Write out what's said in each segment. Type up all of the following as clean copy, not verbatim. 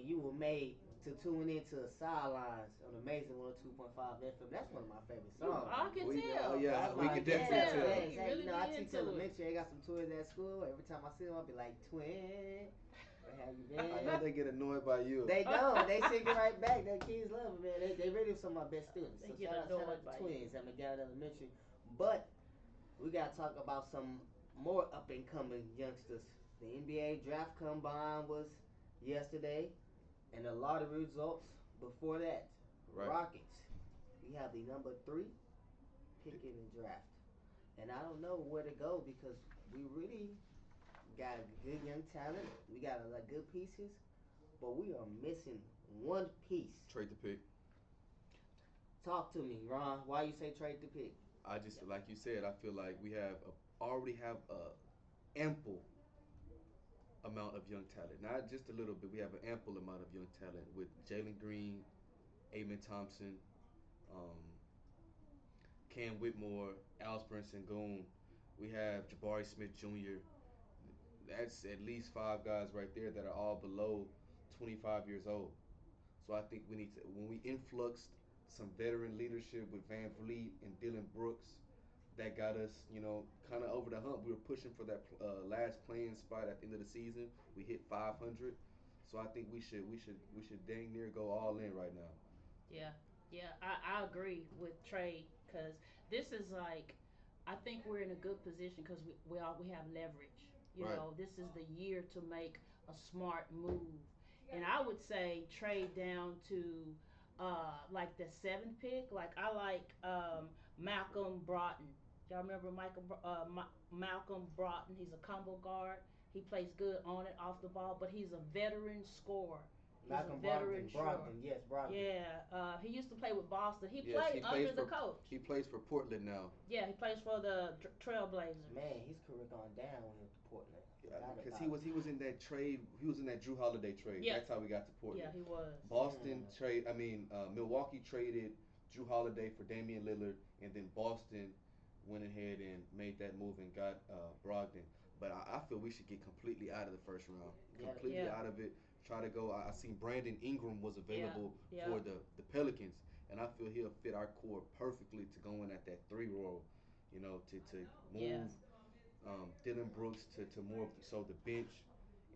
and you were made to tune into Sidelines on Amazing 102.5 FM. That's one of my favorite songs. I can Oh tell. yeah, I'm we can like, definitely yeah, tell. You exactly. really You know, I be teach into it. elementary. I got some twins at school. Every time I see them, I'll be like, twin, where have you I know been? they get annoyed by you. They don't. They sing it right back. Their kids love it, man. They really some of my best students. They So get shout annoyed out by to you. twins at McGowan Elementary. But we gotta talk about some more up and coming youngsters. The NBA draft combine was yesterday, and a lot of results before that. Right. Rockets. We have the number 3 pick in the draft, and I don't know where to go because we really got good young talent. We got a lot of good pieces, but we are missing one piece. Trade the pick. Talk to me, Ron. Why you say trade the pick? I just like you said. I feel like we already have a ample amount of young talent. Not just a little bit. We have an ample amount of young talent with Jalen Green, Amen Thompson, um, Cam Whitmore, Alsprin Sengun. We have Jabari Smith Jr. That's at least 5 guys right there that are all below 25 years old. So I think we need to, when we influxed some veteran leadership with Van Vliet and Dylan Brooks, that got us, kind of over the hump. We were pushing for that last playing spot at the end of the season. We hit 500, so I think we should dang near go all in right now. Yeah, yeah, I agree with trade because this is like, I think we're in a good position because we have leverage. You Right. know, this is the year to make a smart move, and I would say trade down to like the 7th pick. Like I like Malcolm Broughton. Y'all remember Malcolm Broughton? He's a combo guard. He plays good on it, off the ball, but he's a veteran scorer. He's a Malcolm veteran Brogdon. scorer. Brogdon, yes, Brogdon. Yeah, he used to play with Boston. He Yes, played under the coach. he plays for Portland now. Yeah, he plays for the Trailblazers. Man, his career gone down when he went to Portland. Because he was in that trade. He was in that Drew Holiday trade. Yeah. That's how we got to Portland. Yeah, he was. Boston trade. I mean, Milwaukee traded Drew Holiday for Damian Lillard, and then Boston went ahead and made that move and got Brogdon. But I feel we should get completely out of the first round. Yeah. Completely Yeah. out of it. Try to go. I seen Brandon Ingram was available Yeah. for the Pelicans, and I feel he'll fit our core perfectly to go in at that 3 role. To Yeah. move Dylan Brooks to more of the bench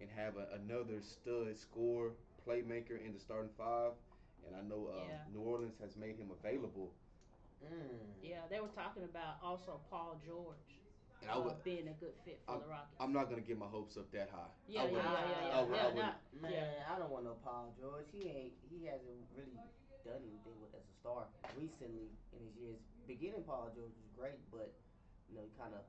and have another stud scorer playmaker in the starting 5. And I know Yeah. New Orleans has made him available. Yeah, they were talking about also Paul George And I would. being a good fit for I'm, the Rockets. I'm not gonna get my hopes up that high. Yeah, I yeah, wouldn't. yeah, yeah, I would. yeah. I Yeah, wouldn't. Man, yeah. I don't want no Paul George. He hasn't really done anything with as a star recently in his years. Beginning Paul George was great, but he kind of.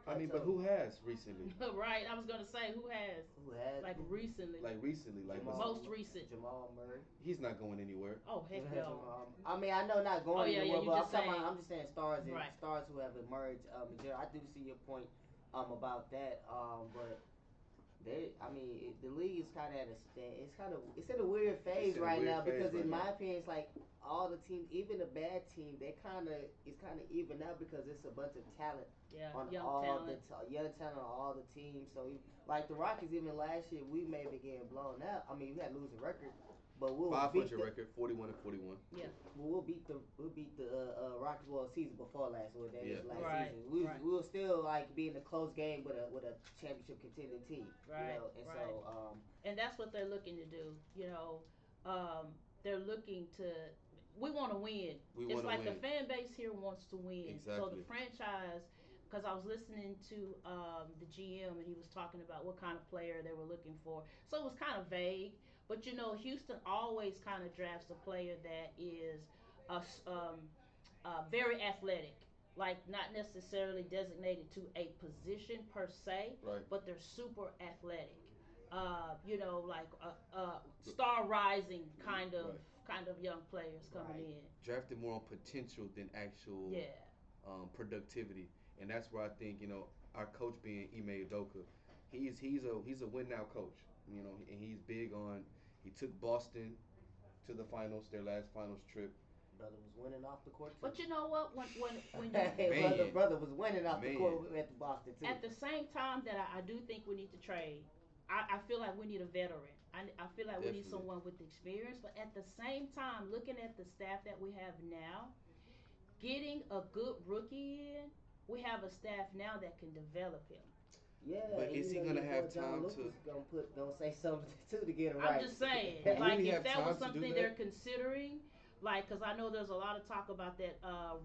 I mean, but who has recently? Right, I was gonna say who has Who has like recently, most recent. Jamal Murray. He's not going anywhere. Oh heck no. I mean, I know not going Oh, yeah, anywhere, you but just saying. I'm just saying stars and Right. stars who have emerged. I do see your point about that. But the league is kind of at a stand. It's in a weird phase right now because in my opinion, it's like all the teams, even the bad team, it's kind of even out because it's a bunch of talent Yeah, on young all talent. the young talent on all the teams. So like the Rockets, even last year, we may be getting blown out. I mean, we had a losing record, but we'll 500 record, 41-41. Yeah. we'll beat the Rockets season before last or that is last Right, season. We right. will still like be in a close game with a championship contending team. Right, And right. so And that's what they're looking to do. They're looking to. We want to win. We Just wanna like the win. fan base here wants to win. So Exactly. the franchise, because I was listening to the GM and he was talking about what kind of player they were looking for. So it was kind of vague. But Houston always kind of drafts a player that is very athletic. Like not necessarily designated to a position per se, Right. but they're super athletic. Like star rising Right. kind of young players coming Right. in. Drafted more on potential than actual Yeah. productivity, and that's where I think our coach being Ime Udoka, he's a win now coach. And he's big on. He took Boston to the finals, their last finals trip. brother was winning off the court too. But you know what? When you brother was winning off the Man. court at the Boston too. at the same time that I do think we need to trade, I feel like we need a veteran. I feel like we need Definitely. someone with experience, but at the same time, looking at the staff that we have now, getting a good rookie in, we have a staff now that can develop him. Yeah, But and is you he know gonna your boy have John time Lucas to? is gonna say something too to get it I'm right. just saying, But will like he if have that was time to do something they're that? considering, like, cause I know there's a lot of talk about that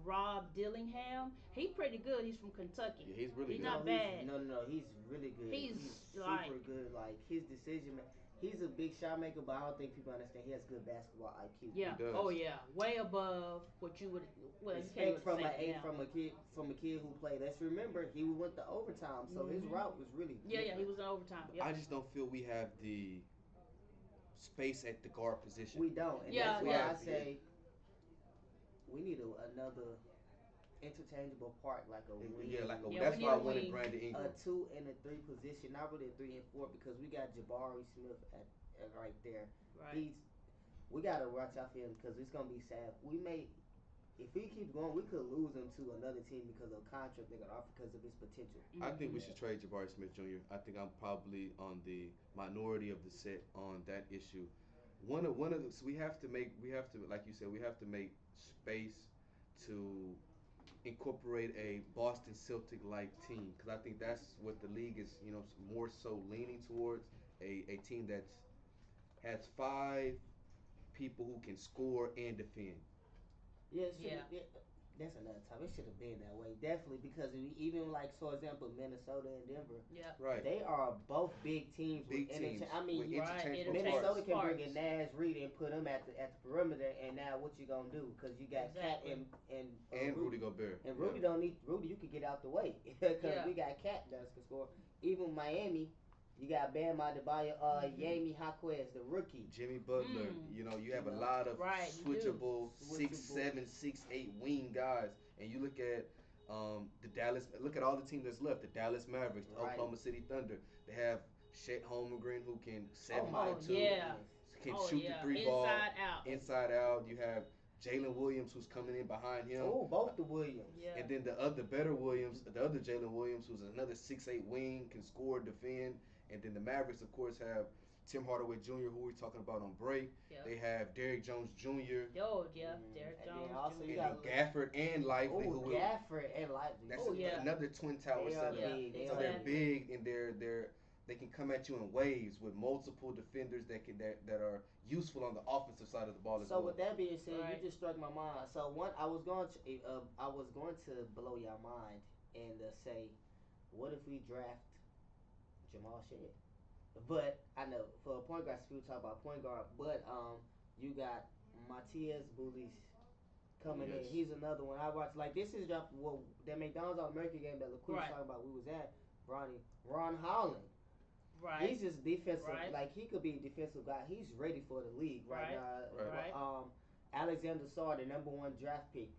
Rob Dillingham. He pretty good. He's from Kentucky. Yeah, he's really He's good. No, not bad. no. He's really good. He's He's like, super good. Like his he's a big shot maker, but I don't think people understand he has good basketball IQ. He yeah, does. oh yeah, way above what you would. Well, you can't Respect even from say a that now. from a kid who played. Let's remember he went to overtime, so his Hmm. route was really Yeah, yeah, he different. was in overtime. But Yep. I just don't feel we have the space at the guard position. We don't, and that's Yeah, We why yeah. I have say we need another interchangeable part like a yeah, like wing, a. Yeah, we That's need why I a wanted wing. Brandon a Ingram. two and a three position, not really a three and four because we got Jabari Smith at right there. Right. He's we gotta watch out for him because it's gonna be sad. We may if he keeps going, we could lose him to another team because of contract they're gonna offer because of his potential. I think we Hmm. should trade Jabari Smith Jr. I think I'm probably on the minority of the set on that issue. One of the, so we have to like you said we have to make space to incorporate a Boston Celtic like team because I think that's what the league is more so leaning towards a team that's has five people who can score and defend. Yeah, it should. Yeah. Yeah, that's another time. It should have been that way, definitely, because even like for example, Minnesota and Denver, Yeah. Right. they are both big teams with Big teams I mean, with Right. interchangeable Minnesota parts. can bring Parts. in Nash Reed and put him at the perimeter, and now what you gonna do? Because you got Cat Exactly. And Rudy Rudy, Gobert. and Yeah. Rudy don't need Rudy. You could get out the way because Yeah. we got Cat that can score. Even Miami, you got Bam Adebayo, Hmm. Yami Jaquez, the rookie. Jimmy Butler. Mm. You have You a know, lot of Right. You do. switchable six switchable. seven, 6'8" wing guys, and you look at the Dallas. Look at all the team that's left. The Dallas Mavericks, the Right. Oklahoma City Thunder. They have Chet Holmgren who can Oh seven my foot Oh two, yeah. goodness. can Oh shoot the yeah. three ball Inside out. inside out. You have Jalen Williams who's coming in behind him. Oh, both the Williams. Yeah. And then the other better Williams, the other Jalen Williams, who's another 6'8" wing, can score, defend. And then the Mavericks, of course, have Tim Hardaway Jr., who we're talking about on break. Yeah. They have Derrick Jones Jr. Oh yeah. Derek And then Jones also you and Jr. then got Gafford and Lively, oh who will. Gafford and Lively. That's Oh yeah. another twin tower They are setup. Yeah. big. They So are they're big. Exactly. big and they can come at you in waves with multiple defenders that are useful on the offensive side of the ball as So well. with that being said, Right. you just struck my mind. So one, I was going to blow your mind and say, what if we draft Jamal Shed? But I know for a point guard, people talk about point guard, but you got Matias Bulis coming in. Yes. He's another one I watched. Like this is well, that McDonald's All American game that LaCour was Right. talking about. We was at Ron Holland. Right. He's just defensive. Right. Like he could be a defensive guy. He's ready for the league right, Right. now. Right. Right. Alexander Sarr, the number one draft pick,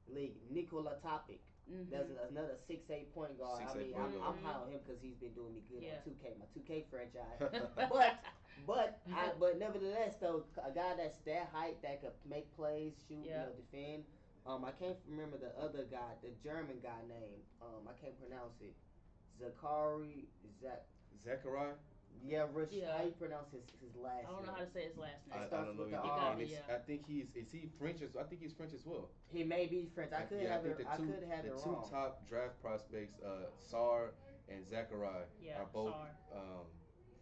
league. Nikola Topic. There's Mhm. another 6'8" point guard. I 6'8" mean, point I'm guard. high on him because he's been doing me good Yeah. on 2K, my 2K franchise. Mm-hmm. But nevertheless though, a guy that's that height that could make plays, shoot, Yeah. defend. I can't remember the other guy, the German guy name. I can't pronounce it. Zakari Zach. Zachariah. Yeah, Rich. Yeah. How you pronounce his last I don't know name? how to say his last It name. I starts don't know with the either. You R. got And me. it's, Yeah. I think is he French? I think he's French as well. He may be French. I could Yeah, have I think it. I could have the it two wrong. top draft prospects, Sar and Zachariah, Yeah. are both Sorry.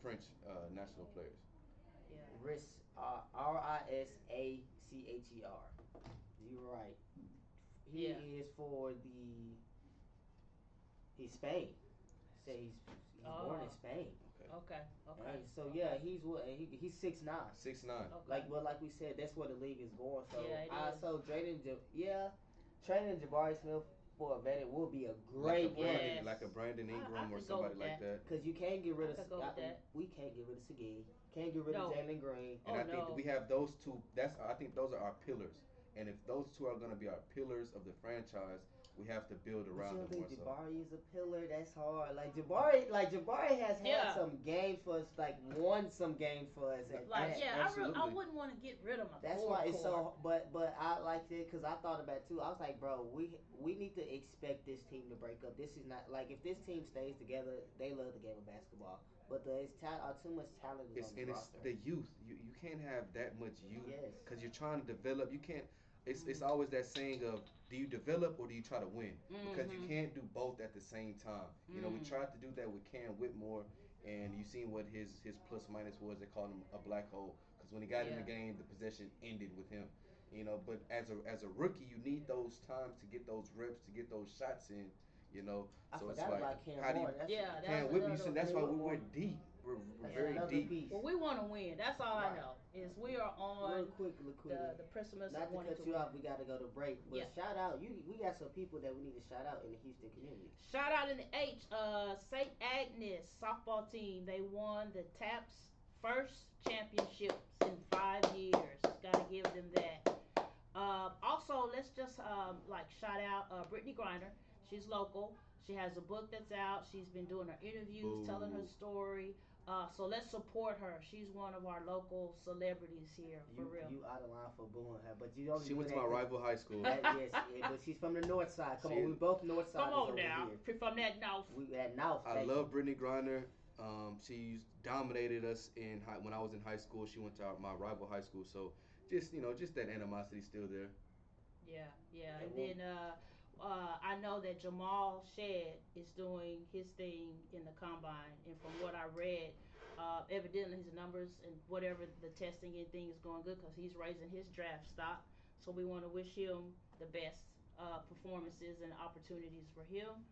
French national players. Yeah. Ris Risacher. You're right. He Yeah. is for the. He's Spain. Say he's born in Oh. Spain. Okay, Okay. Okay. And so Okay. yeah, he's what he's 6'9". 6'9". Okay. Like we said, that's where the league is going. So Yeah, it is. so trading Jabari Smith for a vet will be a Like a great Brandon, Yes. like a Brandon I Ingram or could go somebody with like that. because you can't get rid I of could go with that. we can't get rid of Segui. Can't get rid No. of Jalen Green. And Oh I think no. we have those two. I think those are our pillars. And if those two are going to be our pillars of the franchise, we have to build But you around don't him more think so. Jabari is a pillar? That's hard. Jabari has had some games for us, like won some games for us at Like that. I wouldn't want to get rid of my. That's why it's so. But I liked it because I thought about it too. I was like, bro, we need to expect this team to break up. This is not like if this team stays together, they love the game of basketball. But there's too much talent is on the It's roster. the youth. You can't have that much youth Yes. because you're trying to develop. You can't. It's always that saying of do you develop or do you try to win? Because you can't do both at the same time. You know, we tried to do that with Cam Whitmore, and you seen what his plus minus was. They called him a black hole because when he got in the game, the possession ended with him. You know, but as a rookie, you need those times to get those reps, to get those shots in. You know, I so it's forgot like about Cam how do you Moore. Cam Whitmore? You said that's why we're deep. We're very deep. Piece. Well, we want to win. That's all I know. Is we are on real quick, the precipice not of to wanting cut to you win. off. We got to go to break. But shout out, we got some people that we need to shout out in the Houston community. Shout out in the H, St. Agnes softball team. They won the TAPS first championships in 5 years. Got to give them that. Also, let's just shout out Brittany Griner. She's local. She has a book that's out. She's been doing her interviews, telling her story. So let's support her. She's one of our local celebrities here, for real. You out of line for booing her, but you don't. She went to my rival high school. Yes, but she's from the north side. Come on, we both north side. Come on now, from that north. We at north. I love Brittany Griner. She dominated us when I was in high school. She went to my rival high school, so just that animosity still there. Yeah. And then I know that Jamal Shed is doing his thing in the combine, and from what I read, evidently his numbers and whatever the testing and thing is going good because he's raising his draft stock. So we want to wish him the best performances and opportunities for him.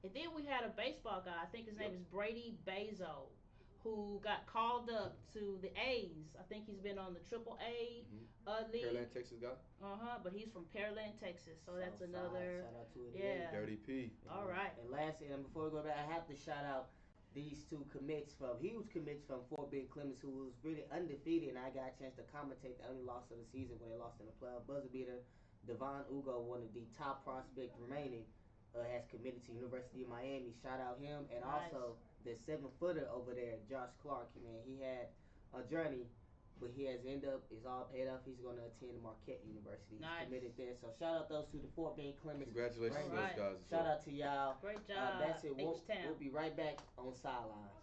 And then we had a baseball guy. I think his name is Brady Bazo, who got called up to the A's. I think he's been on the Triple A league. Pearland, Texas guy. But he's from Pearland, Texas. So that's another. Shout out to it. Yeah. Dirty P. All right. And lastly, and before we go back, I have to shout out these two huge commits from Fort Bend Clemens, who was really undefeated, and I got a chance to commentate the only loss of the season when they lost in the playoff buzzer beater. Devon Ugo, one of the top prospects remaining, has committed to University of Miami. Shout out him, and also the 7-footer over there, Josh Clark. Man, he had a journey, but he has it's all paid off. He's going to attend Marquette University. He's committed there. So shout out those two, the Fort Bend Clemens. Congratulations to those guys. Shout out to y'all. Great job. That's it. We'll be right back on Sidelines.